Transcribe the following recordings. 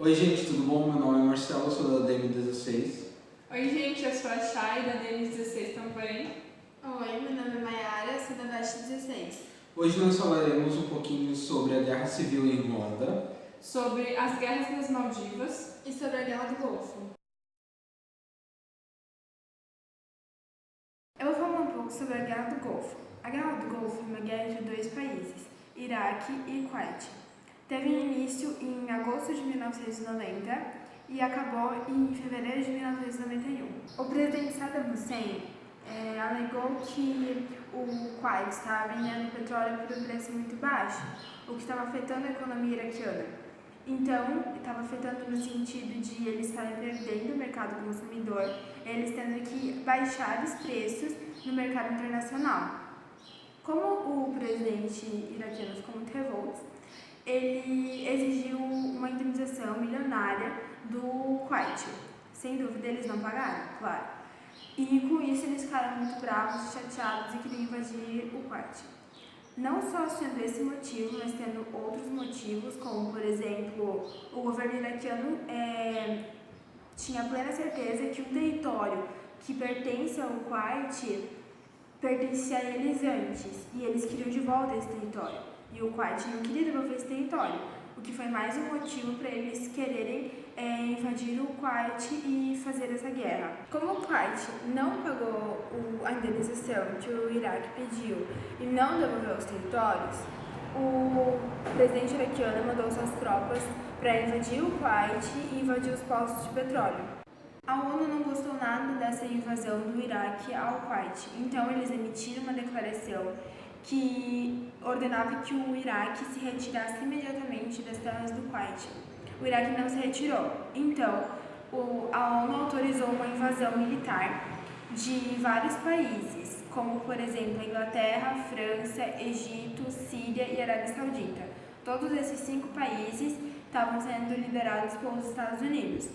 Oi gente, tudo bom? Meu nome é Marcelo, eu sou da DM16. Oi gente, eu sou a Chay, da DM16 também. Oi, meu nome é Mayara, eu sou da Dash 16. Hoje nós falaremos um pouquinho sobre a Guerra Civil em Ruanda, Sobre as guerras nas Maldivas E sobre a Guerra do Golfo. Eu vou falar um pouco sobre a Guerra do Golfo. A Guerra do Golfo é uma guerra entre dois países, Iraque e Kuwait. Teve início em agosto de 1990 e acabou em fevereiro de 1991. O presidente Saddam Hussein alegou que o Kuwait estava vendendo petróleo por um preço muito baixo, o que estava afetando a economia iraquiana. Então, estava afetando no sentido de eles estarem perdendo o mercado consumidor, eles tendo que baixar os preços no mercado internacional. Como o presidente iraquiano ficou muito revolto, ele exigiu uma indenização milionária do Kuwait. Sem dúvida, eles não pagaram, claro. E com isso, eles ficaram muito bravos e chateados e queriam invadir o Kuwait. Não só sendo esse motivo, mas tendo outros motivos, como, por exemplo, o governo iraquiano tinha plena certeza que um território que pertence ao Kuwait pertencia a eles antes, e eles queriam de volta esse território. E o Kuwait não queria devolver esse território, o que foi mais um motivo para eles quererem invadir o Kuwait e fazer essa guerra. Como o Kuwait não pagou a indenização que o Iraque pediu e não devolveu os territórios, o presidente iraquiano mandou suas tropas para invadir o Kuwait e invadir os postos de petróleo. A ONU não gostou nada dessa invasão do Iraque ao Kuwait, então eles emitiram uma declaração que ordenava que o Iraque se retirasse imediatamente das terras do Kuwait. O Iraque não se retirou, então a ONU autorizou uma invasão militar de vários países, como por exemplo a Inglaterra, França, Egito, Síria e Arábia Saudita. Todos esses 5 países estavam sendo liderados pelos Estados Unidos.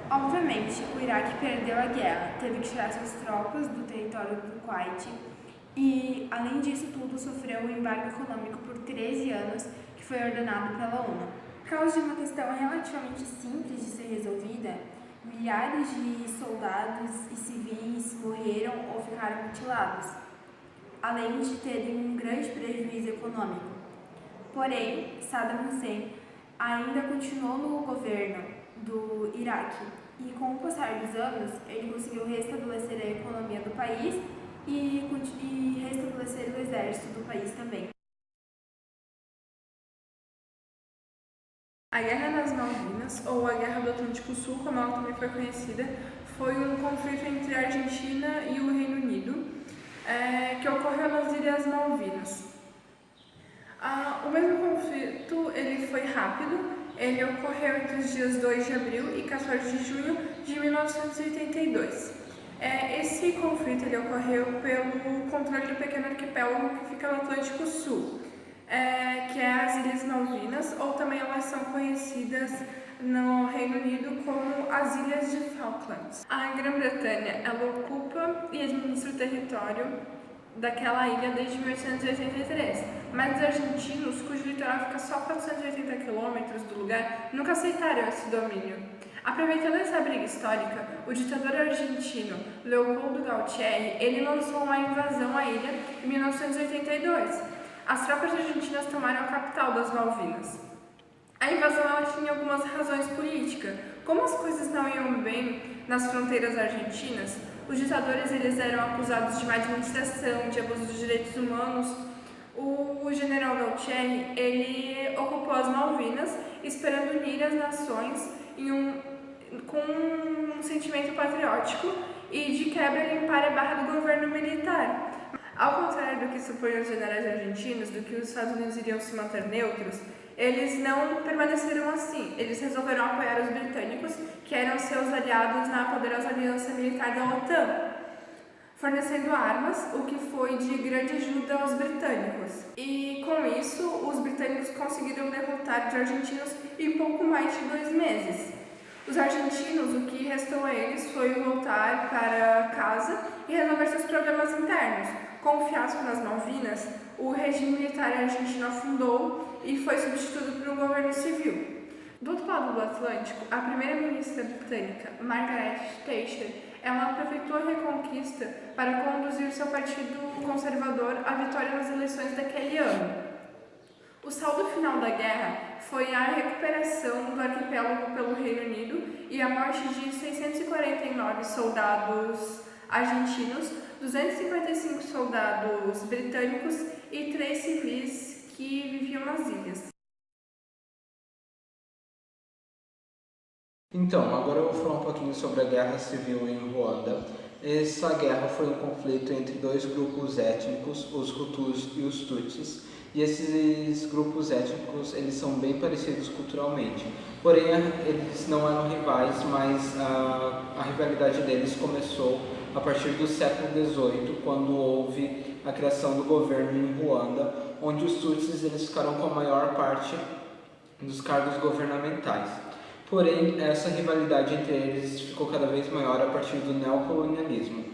Obviamente, o Iraque perdeu a guerra, teve que tirar suas tropas do território do Kuwait e, além disso tudo, sofreu um embargo econômico por 13 anos, que foi ordenado pela ONU. Por causa de uma questão relativamente simples de ser resolvida, milhares de soldados e civis morreram ou ficaram mutilados, além de terem um grande prejuízo econômico. Porém, Saddam Hussein ainda continuou no governo do Iraque e, com o passar dos anos, ele conseguiu restabelecer a economia do país e restabelecer o exército do país também. A Guerra das Malvinas, ou a Guerra do Atlântico Sul, como ela também foi conhecida, foi um conflito entre a Argentina e o Reino Unido, que ocorreu nas Ilhas Malvinas. O mesmo conflito ele foi rápido, ele ocorreu entre os dias 2 de abril e 14 de junho de 1982. Esse conflito ele ocorreu pelo controle do pequeno arquipélago que fica no Atlântico Sul, que é as Ilhas Malvinas, ou também elas são conhecidas no Reino Unido como as Ilhas de Falklands. A Grã-Bretanha ela ocupa e administra o território daquela ilha desde 1883, mas os argentinos, cujo litoral fica só 480 quilômetros do lugar, nunca aceitaram esse domínio. Aproveitando essa briga histórica, o ditador argentino Leopoldo Galtieri, ele lançou uma invasão à ilha em 1982. As tropas argentinas tomaram a capital das Malvinas. A invasão ela tinha algumas razões políticas. Como as coisas não iam bem nas fronteiras argentinas, os ditadores eles eram acusados de má administração, de abuso dos direitos humanos. O general Galtieri ele ocupou as Malvinas, esperando unir as nações com um sentimento patriótico e de quebra limpar a barra do governo militar. Ao contrário do que supunham os generais argentinos, do que os Estados Unidos iriam se manter neutros, eles não permaneceram assim. Eles resolveram apoiar os britânicos, que eram seus aliados na poderosa aliança militar da OTAN, fornecendo armas, o que foi de grande ajuda aos britânicos. E com isso, os britânicos conseguiram derrotar os argentinos em pouco mais de 2 meses. Os argentinos, o que restou a eles foi voltar para casa e resolver seus problemas internos. Com o fiasco nas Malvinas, o regime militar argentino afundou e foi substituído por um governo civil. Do outro lado do Atlântico, a primeira-ministra britânica, Margaret Thatcher, ela aproveitou a Reconquista para conduzir seu partido conservador à vitória nas eleições daquele ano. O saldo final da guerra foi a recuperação do arquipélago pelo Reino Unido e a morte de 649 soldados argentinos, 255 soldados britânicos e 3 civis que viviam nas ilhas. Então, agora eu vou falar um pouquinho sobre a Guerra Civil em Ruanda. Essa guerra foi um conflito entre dois grupos étnicos, os Hutus e os Tutsis, e esses grupos étnicos eles são bem parecidos culturalmente. Porém, eles não eram rivais, mas a rivalidade deles começou a partir do século XVIII, quando houve a criação do governo em Ruanda, onde os Tutsis eles ficaram com a maior parte dos cargos governamentais. Porém, essa rivalidade entre eles ficou cada vez maior a partir do neocolonialismo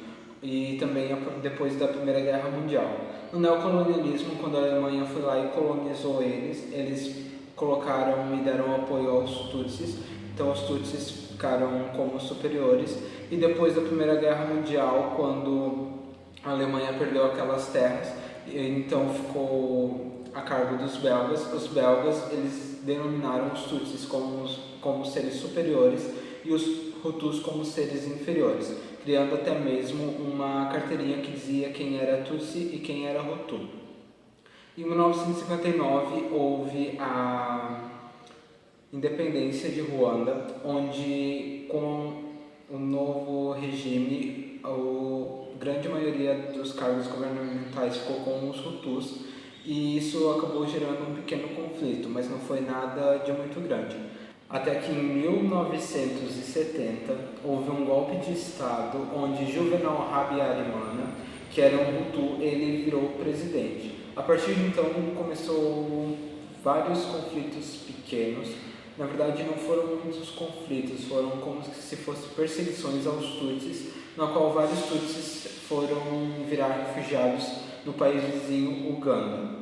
e também depois da Primeira Guerra Mundial. No neocolonialismo, quando a Alemanha foi lá e colonizou eles colocaram e deram apoio aos Tutsis, então os Tutsis ficaram como superiores. E depois da Primeira Guerra Mundial, quando a Alemanha perdeu aquelas terras, então ficou a cargo dos belgas. Os belgas eles denominaram os Tutsis como seres superiores e os Hutus como seres inferiores, criando até mesmo uma carteirinha que dizia quem era Tutsi e quem era Hutu. Em 1959 houve a independência de Ruanda, onde com o novo regime a grande maioria dos cargos governamentais ficou com os Hutus, e isso acabou gerando um pequeno conflito, mas não foi nada de muito grande. Até que em 1970 houve um golpe de Estado onde Juvenal Habyarimana, que era um Hutu, ele virou presidente. A partir de então começou vários conflitos pequenos. Na verdade não foram muitos conflitos, foram como se fossem perseguições aos Tutsis, na qual vários Tutsis foram virar refugiados no país vizinho Uganda.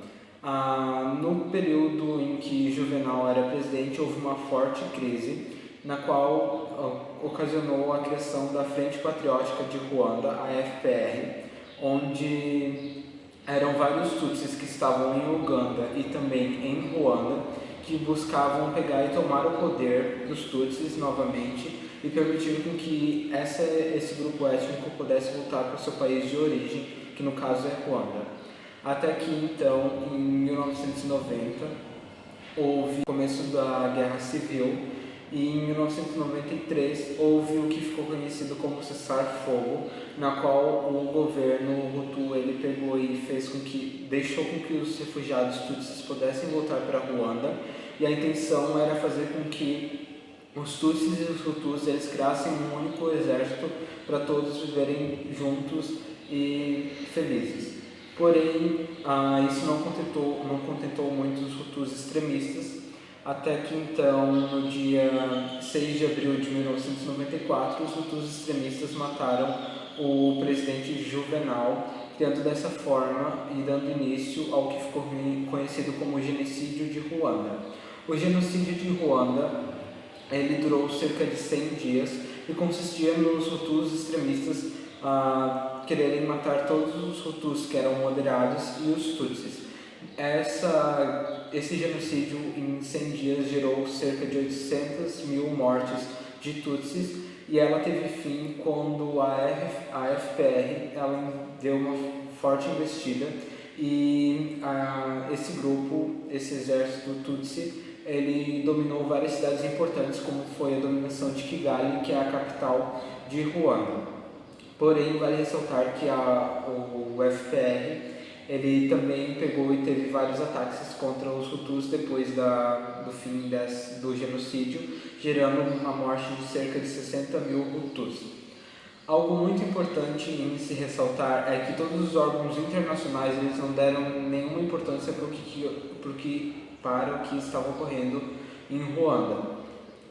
No período em que Juvenal era presidente, houve uma forte crise, na qual ocasionou a criação da Frente Patriótica de Ruanda, a FPR, onde eram vários Tutsis que estavam em Uganda e também em Ruanda, que buscavam pegar e tomar o poder dos Tutsis novamente e permitir com que esse grupo étnico pudesse voltar para o seu país de origem, que no caso é Ruanda. Até que então, em 1990, houve o começo da Guerra Civil e em 1993 houve o que ficou conhecido como cessar-fogo, na qual o governo Hutu ele pegou e deixou com que os refugiados Tutsis pudessem voltar para Ruanda, e a intenção era fazer com que os Tutsis e os Hutus eles criassem um único exército para todos viverem juntos e felizes. Porém, isso não contentou muito os Hutus extremistas, até que então, no dia 6 de abril de 1994, os Hutus extremistas mataram o presidente Juvenal, criando dessa forma e dando início ao que ficou conhecido como genocídio de Ruanda. O genocídio de Ruanda ele durou cerca de 100 dias e consistia nos Hutus extremistas quererem matar todos os Hutus que eram moderados e os Tutsis. Esse genocídio em 100 dias gerou cerca de 800 mil mortes de Tutsis, e ela teve fim quando a FPR ela deu uma forte investida e esse exército Tutsi, ele dominou várias cidades importantes, como foi a dominação de Kigali, que é a capital de Ruanda. Porém, vale ressaltar que o FPR ele também pegou e teve vários ataques contra os Hutus depois do fim do genocídio, gerando a morte de cerca de 60 mil Hutus. Algo muito importante em se ressaltar é que todos os órgãos internacionais eles não deram nenhuma importância para o que estava ocorrendo em Ruanda.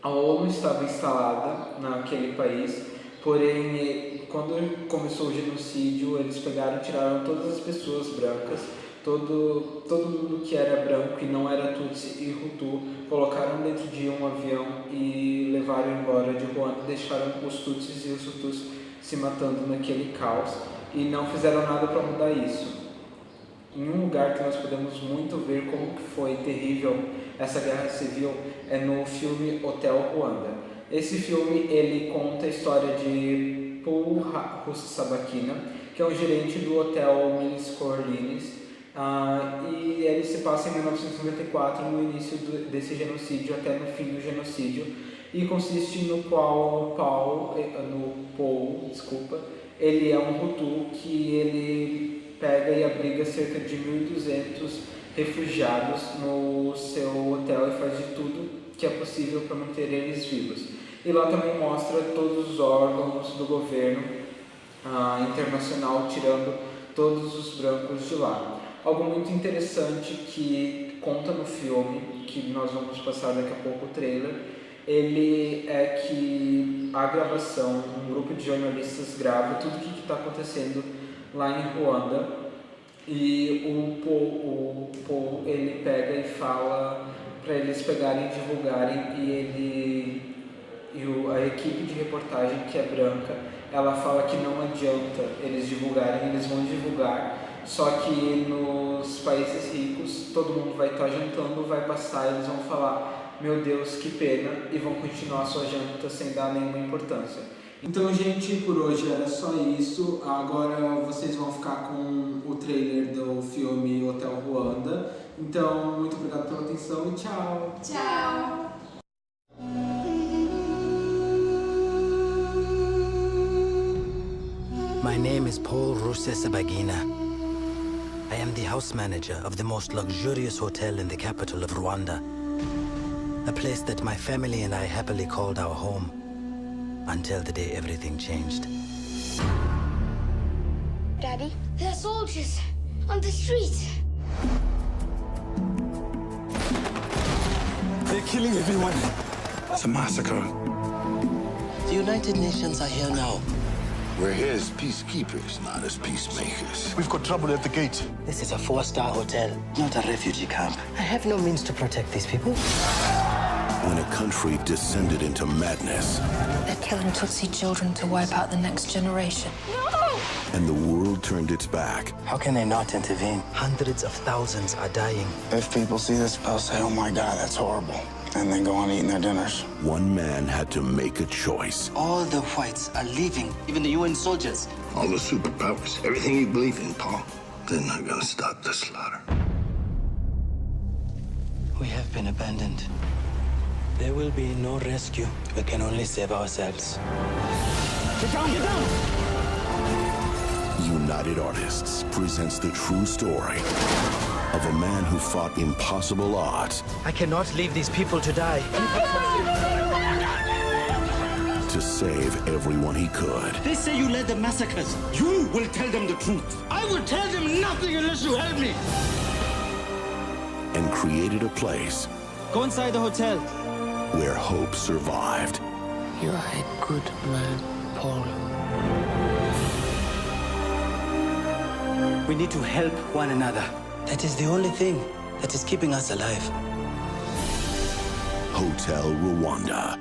A ONU estava instalada naquele país, porém, quando começou o genocídio, eles pegaram e tiraram todas as pessoas brancas, todo mundo que era branco e não era Tutsi e Hutu colocaram dentro de um avião e levaram embora de Ruanda, deixaram os Tutsis e os Hutus se matando naquele caos e não fizeram nada para mudar isso. Em um lugar que nós podemos muito ver como que foi terrível essa guerra civil é no filme Hotel Ruanda. Esse filme ele conta a história de Paul Rusesabagina, que é um gerente do Hotel Melis Corlines, e ele se passa em 1994, no início desse genocídio até no fim do genocídio, e consiste no qual Paul, ele é um Hutu que ele pega e abriga cerca de 1.200 refugiados no seu hotel e faz de tudo que é possível para manter eles vivos. E lá também mostra todos os órgãos do governo internacional tirando todos os brancos de lá. Algo muito interessante que conta no filme, que nós vamos passar daqui a pouco o trailer, ele é que a gravação, um grupo de jornalistas grava tudo o que está acontecendo lá em Ruanda, e o Paul ele pega e fala para eles pegarem e divulgarem, a equipe de reportagem, que é branca, ela fala que não adianta eles divulgarem, eles vão divulgar, só que nos países ricos todo mundo vai estar jantando, vai passar, eles vão falar, meu Deus, que pena, e vão continuar a sua janta sem dar nenhuma importância. Então, gente, por hoje era só isso. Agora vocês vão ficar com o trailer do filme Hotel Ruanda. Então, muito obrigado pela atenção e tchau! Tchau! My name is Paul Rusesabagina. I am the house manager of the most luxurious hotel in the capital of Rwanda. A place that my family and I happily called our home, until the day everything changed. Daddy, there are soldiers on the street. They're killing everyone. It's a massacre. The United Nations are here now. We're here as peacekeepers, not as peacemakers. We've got trouble at the gate. This is a 4-star hotel, not a refugee camp. I have no means to protect these people. When a country descended into madness, They're killing Tutsi children to wipe out the next generation. No! and the world turned its back, How can they not intervene? Hundreds of thousands are dying. If people see this, they'll say, oh my God, that's horrible. And then go on eating their dinners. one man had to make a choice. All the whites are leaving, even the UN soldiers. All the superpowers, everything you believe in, Paul, they're not gonna stop the slaughter. We have been abandoned. There will be no rescue. We can only save ourselves. Get down, get down! United Artists presents the true story of a man who fought impossible odds I cannot leave these people to die. to save everyone he could. They say you led the massacres. You will tell them the truth. I will tell them nothing unless you help me. And created a place Go inside the hotel. where hope survived. You are a good man, Paul. We need to help one another. That is the only thing that is keeping us alive. Hotel Rwanda.